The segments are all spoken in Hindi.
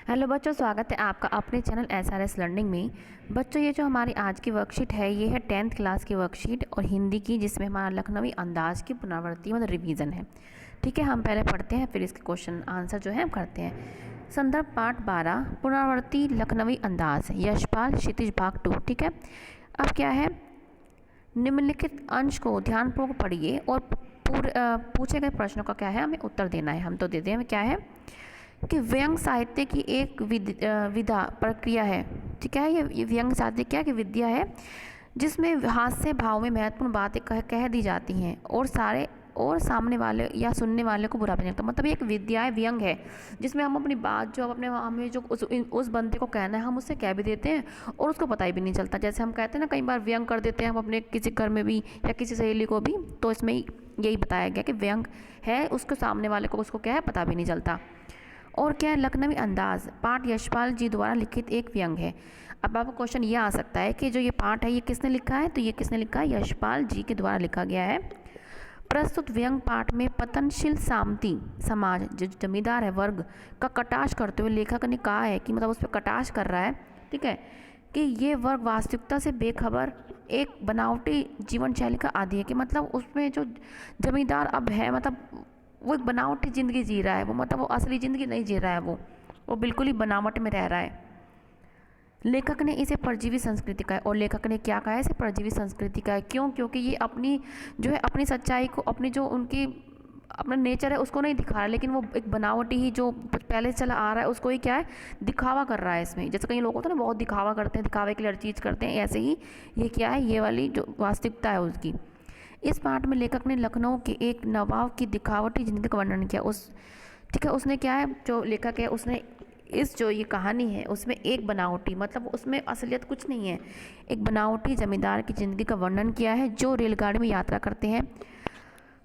हेलो बच्चों, स्वागत है आपका अपने चैनल एसआरएस लर्निंग में। बच्चों, ये जो हमारी आज की वर्कशीट है ये है 10th क्लास की वर्कशीट और हिंदी की, जिसमें हमारा लखनवी अंदाज की पुनरावृत्ति मतलब रिवीजन है। ठीक है, हम पहले पढ़ते हैं फिर इसके क्वेश्चन आंसर जो है हम करते हैं। संदर्भ पाठ 12 पुनरावृत्ति लखनवी अंदाज, यशपाल क्षितिज भाग 2। ठीक है, अब क्या है, निम्नलिखित अंश को ध्यानपूर्वक पढ़िए और पूछे गए प्रश्नों का क्या है हमें उत्तर देना है। हम तो देते हैं क्या है कि व्यंग साहित्य की एक विधा प्रक्रिया है। ठीक है, ये व्यंग साहित्य क्या कि विद्या है जिसमें हास्य भाव में महत्वपूर्ण बातें कह दी जाती हैं और सामने वाले या सुनने वाले को बुरा भी नहीं लगता। मतलब ये एक विद्या है, व्यंग है, जिसमें हम अपनी बात जो अपने हमें जो उस बंदे को कहना है हम उससे कह भी देते हैं और उसको पता ही भी नहीं चलता। जैसे हम कहते हैं ना, कई बार व्यंग कर देते हैं हम अपने किसी घर में भी या किसी सहेली को भी, तो इसमें यही बताया गया कि व्यंग है, उसको सामने वाले को उसको क्या है पता भी नहीं चलता। और क्या है, लखनवी अंदाज पाठ यशपाल जी द्वारा लिखित एक व्यंग है। अब आपको क्वेश्चन ये आ सकता है कि जो ये पाठ है ये किसने लिखा है, तो ये किसने लिखा है, यशपाल जी के द्वारा लिखा गया है। प्रस्तुत व्यंग पाठ में पतनशील सामंती समाज, जो जमींदार है वर्ग का कटाक्ष करते हुए लेखक ने कहा है कि मतलब उस पर कटाक्ष कर रहा है। ठीक है, कि ये वर्ग वास्तविकता से बेखबर एक बनावटी जीवन शैली का आदी है। कि मतलब उसमें जो जमींदार अब है, मतलब वो एक बनावटी ज़िंदगी जी रहा है, वो मतलब वो असली ज़िंदगी नहीं जी रहा है, वो बिल्कुल ही बनावट में रह रहा है। लेखक ने इसे परजीवी संस्कृति का है, और लेखक ने क्या कहा है, इसे परजीवी संस्कृति का है। क्यों? क्योंकि ये अपनी जो है अपनी सच्चाई को, अपनी जो उनकी अपना नेचर है उसको नहीं दिखा रहा है, लेकिन वो एक बनावटी ही जो पहले से चला आ रहा है उसको ही क्या है दिखावा कर रहा है इसमें। जैसे कई लोग होते हैं ना, बहुत दिखावा करते हैं, दिखावे के लिए हर चीज़ करते हैं, ऐसे ही ये क्या है, ये वाली जो वास्तविकता है उसकी। इस पाठ में लेखक ने लखनऊ के एक नवाब की दिखावटी जिंदगी का वर्णन किया। ठीक है, उसने क्या है, जो लेखक है उसने इस जो ये कहानी है उसमें एक बनावटी, मतलब उसमें असलियत कुछ नहीं है, एक बनावटी जमींदार की ज़िंदगी का वर्णन किया है जो रेलगाड़ी में यात्रा करते हैं।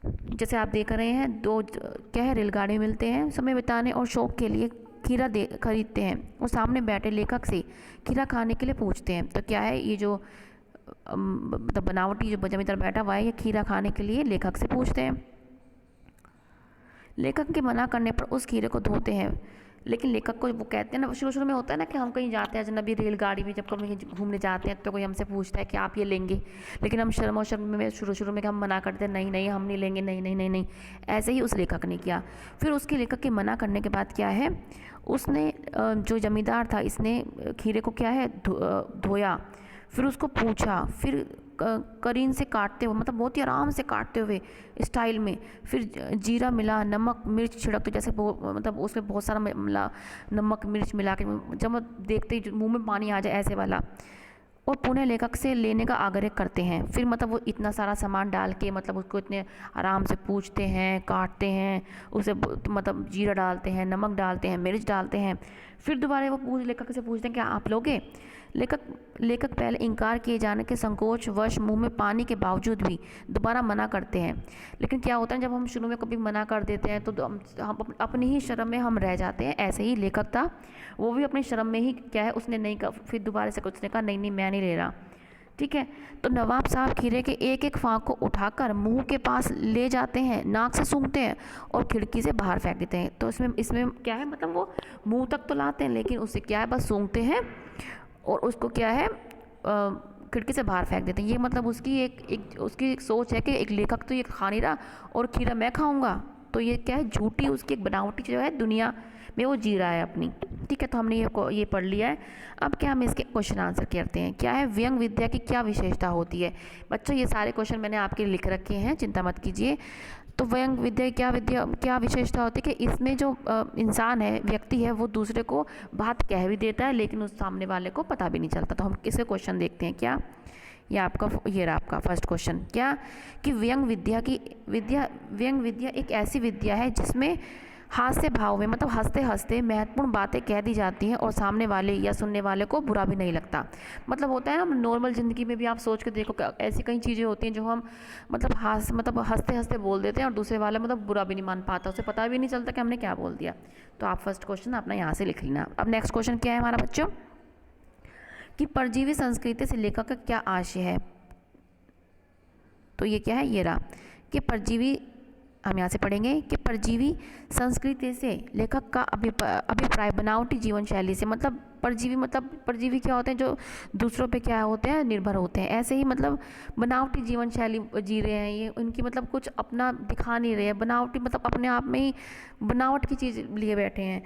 जैसे आप देख रहे हैं, दो क्या है रेलगाड़ी में मिलते हैं, समय बिताने और शौक के लिए खीरा खरीदते हैं और सामने बैठे लेखक से खीरा खाने के लिए पूछते हैं। तो क्या है, ये जो मतलब बनावटी जो जमींदार बैठा हुआ है ये खीरा खाने के लिए लेखक से पूछते हैं। लेखक के मना करने पर उस खीरे को धोते हैं, लेकिन लेखक को वो कहते हैं ना, शुरू शुरू में होता है ना कि हम कहीं जाते हैं अजनबी रेलगाड़ी में, जब कभी घूमने जाते हैं तो कोई हमसे पूछता है कि आप ये लेंगे, लेकिन हम शर्म और शर्म में शुरू शुरू में हम मना करते हैं, नहीं नहीं हम नहीं लेंगे, नहीं नहीं नहीं नहीं। ऐसे ही उस लेखक ने किया। फिर उसके लेखक के मना करने के बाद क्या है, उसने जो जमींदार था इसने खीरे को क्या है धोया, फिर उसको पूछा, फिर करीन से काटते हुए, मतलब बहुत ही आराम से काटते हुए स्टाइल में, फिर जीरा मिला, नमक मिर्च छिड़क, तो जैसे मतलब उसमें बहुत सारा मिला नमक मिर्च मिला के, जब देखते ही मुंह में पानी आ जाए ऐसे वाला, और पुणे लेखक से लेने का आग्रह करते हैं। फिर मतलब वो इतना सारा सामान डाल के मतलब उसको इतने आराम से पूछते हैं, काटते हैं, उसे मतलब जीरा डालते हैं, नमक डालते हैं, मिर्च डालते हैं, फिर दोबारा वो लेखक से पूछते हैं क्या आप लोगे। लेखक पहले इनकार किए जाने के संकोच वश मुंह में पानी के बावजूद भी दोबारा मना करते हैं। लेकिन क्या होता है, जब हम शुरू में कभी मना कर देते हैं तो हम अपनी ही शर्म में हम रह जाते हैं। ऐसे ही लेखक था, वो भी अपनी शर्म में ही क्या है उसने नहीं कहा, फिर दोबारा से उसने कहा नहीं नहीं मैं नहीं ले रहा। ठीक है, तो नवाब साहब खीरे के एक एक फाँक को उठाकर मुंह के पास ले जाते हैं, नाक से सूंघते हैं और खिड़की से बाहर फेंक देते हैं। तो इसमें क्या है, मतलब वो मुंह तक तो लाते हैं लेकिन उससे क्या है बस सूंघते हैं और उसको क्या है खिड़की से बाहर फेंक देते हैं। ये मतलब उसकी एक सोच है कि एक लेखक तो ये खा नहीं रहा और खीरा मैं खाऊंगा, तो ये क्या है झूठी उसकी एक बनावटी जो है दुनिया में वो जी रहा है अपनी। ठीक है, तो हमने ये पढ़ लिया है। अब क्या हम इसके क्वेश्चन आंसर करते हैं। क्या है, व्यंग विद्या की क्या विशेषता होती है। बच्चों, ये सारे क्वेश्चन मैंने आपके लिए लिख रखे हैं, चिंता मत कीजिए। तो व्यंग विद्या क्या विशेषता होती है कि इसमें जो इंसान है, व्यक्ति है, वो दूसरे को बात कह भी देता है लेकिन उस सामने वाले को पता भी नहीं चलता। तो हम किसके क्वेश्चन देखते हैं। क्या ये रहा आपका फर्स्ट क्वेश्चन, क्या कि व्यंग विद्या एक ऐसी विद्या है जिसमें हास्य भाव में, मतलब हंसते हंसते महत्वपूर्ण बातें कह दी जाती हैं और सामने वाले या सुनने वाले को बुरा भी नहीं लगता। मतलब होता है ना, नॉर्मल ज़िंदगी में भी आप सोच के देखो, ऐसी कई चीज़ें होती हैं जो हम मतलब हंसते हंसते बोल देते हैं और दूसरे वाला मतलब बुरा भी नहीं मान पाता, उसे पता भी नहीं चलता कि हमने क्या बोल दिया। तो आप फर्स्ट क्वेश्चन अपना यहाँ से लिख लेना। अब नेक्स्ट क्वेश्चन क्या है हमारा बच्चों, कि परजीवी संस्कृति से लेखक का क्या आशय है। तो ये क्या है, ये रहा कि परजीवी हम यहाँ से पढ़ेंगे कि परजीवी संस्कृति से लेखक का अभिप्राय बनावटी जीवन शैली से, मतलब परजीवी क्या होते हैं, जो दूसरों पे क्या होते हैं, निर्भर होते हैं। ऐसे ही मतलब बनावटी जीवन शैली जी रहे हैं ये, उनकी मतलब कुछ अपना दिखा नहीं रहे हैं, बनावटी मतलब अपने आप में ही बनावट की चीज़ लिए बैठे हैं,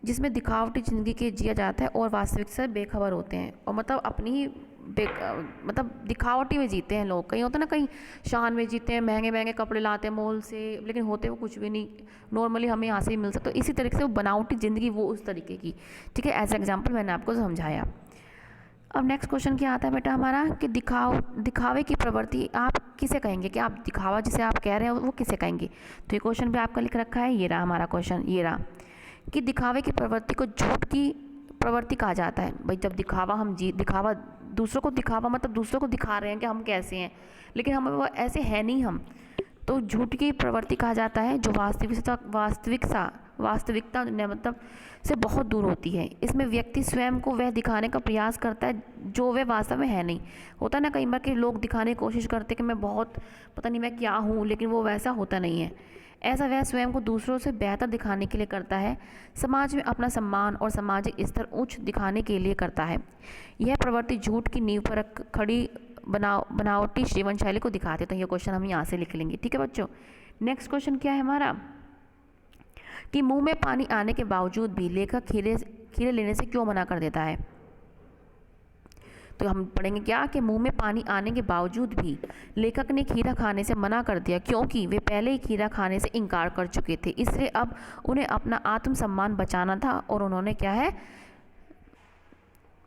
जिसमें दिखावटी ज़िंदगी के जिया जाता है और वास्तविक से बेखबर होते हैं, और मतलब अपनी ही मतलब दिखावटी में जीते हैं लोग। कहीं होता है ना, कहीं शान में जीते हैं, महंगे महंगे कपड़े लाते हैं मॉल से, लेकिन होते वो कुछ भी नहीं, नॉर्मली हमें यहाँ से ही मिल सकता है। तो इसी तरीके से वो बनावटी ज़िंदगी वो उस तरीके की, ठीक है। एज एग्जाम्पल मैंने आपको समझाया। अब नेक्स्ट क्वेश्चन क्या आता है बेटा हमारा कि दिखावे की प्रवृत्ति आप किसे कहेंगे, कि आप दिखावा जिसे आप कह रहे हैं वो किसे कहेंगे। तो ये क्वेश्चन पे आपका लिख रखा है, ये रहा हमारा क्वेश्चन, ये रहा कि दिखावे की प्रवृत्ति को झूठ की प्रवृत्ति कहा जाता है। भाई जब दिखावा दूसरों को दिखावा मतलब दूसरों को दिखा रहे हैं कि हम कैसे हैं, लेकिन हम वो ऐसे हैं नहीं हम, तो झूठ की प्रवृत्ति कहा जाता है, जो वास्तविकता मतलब से बहुत दूर होती है। इसमें व्यक्ति स्वयं को वह दिखाने का प्रयास करता है जो वह वास्तव में है नहीं। होता है ना कई बार कि लोग दिखाने की कोशिश करते हैं कि मैं बहुत पता नहीं मैं क्या हूँ, लेकिन वो वैसा होता नहीं है। ऐसा वह स्वयं को दूसरों से बेहतर दिखाने के लिए करता है, समाज में अपना सम्मान और सामाजिक स्तर उच्च दिखाने के लिए करता है। यह प्रवृत्ति झूठ की नींव पर खड़ी बनावटी जीवन शैली को दिखाते। तो ये क्वेश्चन हम यहाँ से लिख लेंगे, ठीक है बच्चों। नेक्स्ट क्वेश्चन क्या है हमारा कि मुंह में पानी आने के बावजूद भी लेखक खीरे लेने से क्यों मना कर देता है। तो हम पढ़ेंगे क्या कि मुंह में पानी आने के बावजूद भी लेखक ने खीरा खाने से मना कर दिया, क्योंकि वे पहले ही खीरा खाने से इनकार कर चुके थे। इसलिए अब उन्हें अपना आत्मसम्मान बचाना था और उन्होंने क्या है,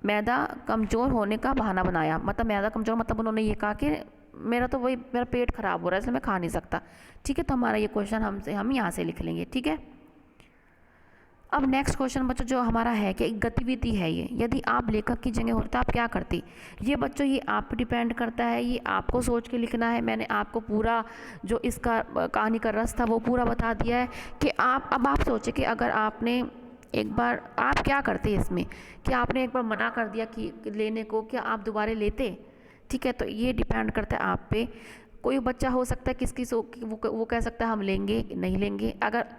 मैदा कमज़ोर होने का बहाना बनाया। मतलब मैदा कमज़ोर मतलब उन्होंने ये कहा कि मेरा पेट खराब हो रहा है इसलिए मैं खा नहीं सकता, ठीक है। तो हमारा ये क्वेश्चन हम यहाँ से लिख लेंगे, ठीक है। अब नेक्स्ट क्वेश्चन बच्चों जो हमारा है कि एक गतिविधि है ये, यदि आप लेखक की जगह होते तो आप क्या करते। ये बच्चों ये आप पे डिपेंड करता है, ये आपको सोच के लिखना है। मैंने आपको पूरा जो इसका कहानी का रस था वो पूरा बता दिया है कि अब आप सोचें कि अगर आपने एक बार आप क्या करते इसमें, कि आपने एक बार मना कर दिया कि लेने को, क्या आप दोबारा लेते, ठीक है। तो ये डिपेंड करता है आप पे। कोई बच्चा हो सकता है किसकी वो कह सकता है हम लेंगे नहीं लेंगे,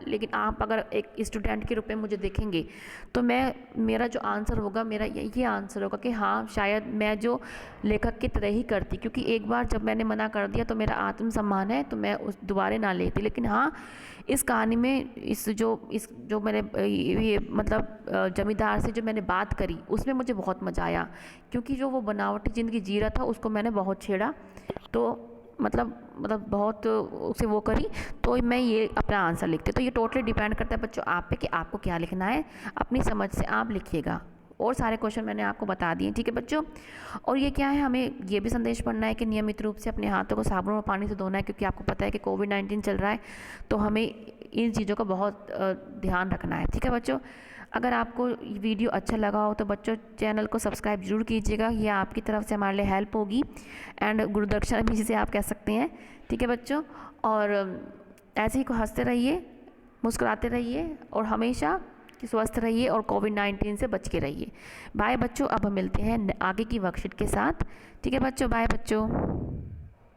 लेकिन आप अगर एक स्टूडेंट के रूप में मुझे देखेंगे तो मेरा जो आंसर होगा मेरा ये आंसर होगा कि हाँ शायद मैं जो लेखक की तरह ही करती, क्योंकि एक बार जब मैंने मना कर दिया तो मेरा आत्मसम्मान है तो मैं उस दोबारा ना लेती। लेकिन हाँ इस कहानी में इस जो मैंने ये मतलब जमींदार से जो मैंने बात करी उसमें मुझे बहुत मज़ा आया, क्योंकि जो वो बनावटी ज़िंदगी जी रहा था उसको मैंने बहुत छेड़ा, तो मतलब बहुत उसे वो करी, तो मैं ये अपना आंसर लिखते। तो ये टोटली डिपेंड करता है बच्चों आप पे कि आपको क्या लिखना है, अपनी समझ से आप लिखिएगा। और सारे क्वेश्चन मैंने आपको बता दिए, ठीक है बच्चों। और ये क्या है, हमें ये भी संदेश पढ़ना है कि नियमित रूप से अपने हाथों को साबुन और पानी से धोना है, क्योंकि आपको पता है कि कोविड-19 चल रहा है, तो हमें इन चीज़ों का बहुत ध्यान रखना है, ठीक है बच्चों। अगर आपको वीडियो अच्छा लगा हो तो बच्चों चैनल को सब्सक्राइब जरूर कीजिएगा, ये आपकी तरफ से हमारे लिए हेल्प होगी, एंड गुरुदक्षिणा भी जिसे आप कह सकते हैं, ठीक है बच्चों। और ऐसे ही हंसते रहिए, मुस्कुराते रहिए और हमेशा स्वस्थ रहिए और कोविड-19 से बच के रहिए। बाय बच्चों, अब हम मिलते हैं आगे की वर्कशीट के साथ, ठीक है बच्चों, बाय बच्चों।